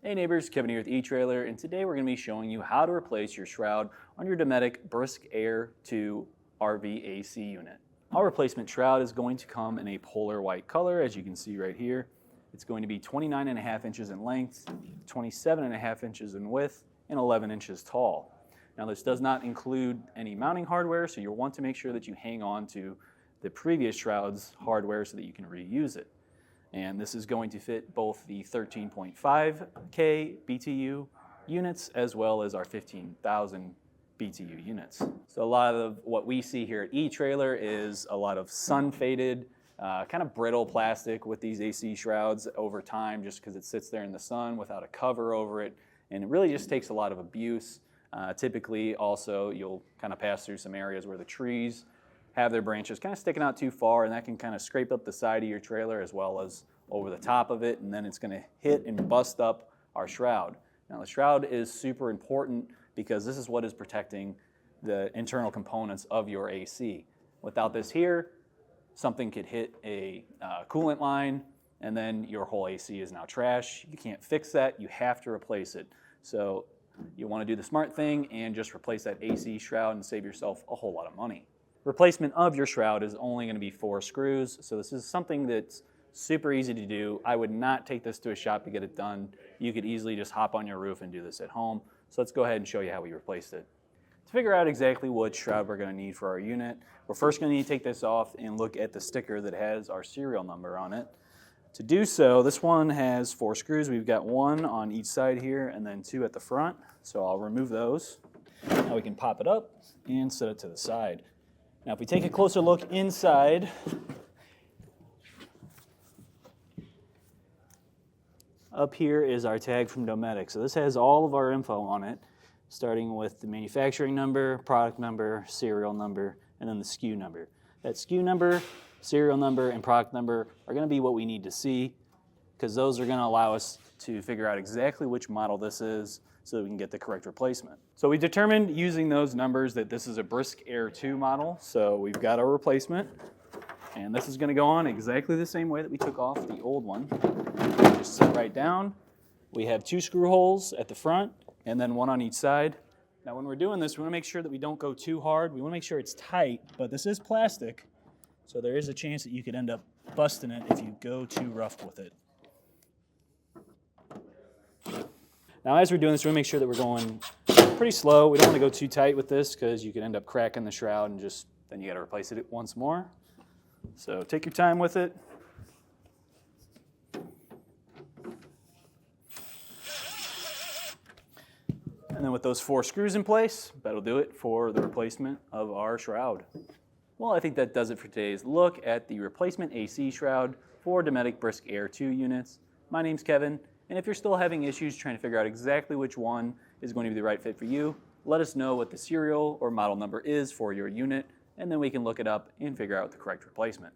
Hey neighbors, Kevin here with eTrailer, and today we're going to be showing you how to replace your shroud on your Dometic Brisk Air 2 RV AC unit. Our replacement shroud is going to come in a polar white color, as you can see right here. It's going to be 29.5 inches in length, 27.5 inches in width, and 11 inches tall. Now this does not include any mounting hardware, so you'll want to make sure that you hang on to the previous shroud's hardware so that you can reuse it. And this is going to fit both the 13.5K BTU units as well as our 15,000 BTU units. So a lot of what we see here at eTrailer is a lot of sun-faded, kind of brittle plastic with these AC shrouds over time, just because it sits there in the sun without a cover over it. And it really just takes a lot of abuse. Typically also you'll kind of pass through some areas where the trees have their branches kind of sticking out too far, and that can kind of scrape up the side of your trailer as well as over the top of it, and then it's going to hit and bust up our shroud. Now the shroud is super important because this is what is protecting the internal components of your AC. Without this here, something could hit a coolant line, and then your whole AC is now trash. You can't fix that, you have to replace it. So you want to do the smart thing and just replace that AC shroud and save yourself a whole lot of money. Replacement of your shroud is only going to be 4 screws, so this is something that's super easy to do. I would not take this to a shop to get it done. You could easily just hop on your roof and do this at home. So let's go ahead and show you how we replaced it. To figure out exactly what shroud we're going to need for our unit, we're first going to need to take this off and look at the sticker that has our serial number on it. To do so, this one has 4 screws. We've got 1 on each side here and then 2 at the front. So I'll remove those. Now we can pop it up and set it to the side. Now if we take a closer look inside, up here is our tag from Dometic. So this has all of our info on it, starting with the manufacturing number, product number, serial number, and then the SKU number. That SKU number, serial number, and product number are going to be what we need to see, because those are going to allow us to figure out exactly which model this is so that we can get the correct replacement. So we determined using those numbers that this is a Brisk Air 2 model, so we've got our replacement, and this is going to go on exactly the same way that we took off the old one. Just sit right down. We have 2 screw holes at the front and then 1 on each side. Now when we're doing this, we want to make sure that we don't go too hard. We want to make sure it's tight, but this is plastic, so there is a chance that you could end up busting it if you go too rough with it. Now as we're doing this, we want to make sure that we're going pretty slow. We don't want to go too tight with this because you could end up cracking the shroud and then you got to replace it once more. So take your time with it. And then with those 4 screws in place, that'll do it for the replacement of our shroud. Well, I think that does it for today's look at the replacement AC shroud for Dometic Brisk Air 2 units. My name's Kevin, and if you're still having issues trying to figure out exactly which one is going to be the right fit for you, let us know what the serial or model number is for your unit, and then we can look it up and figure out the correct replacement.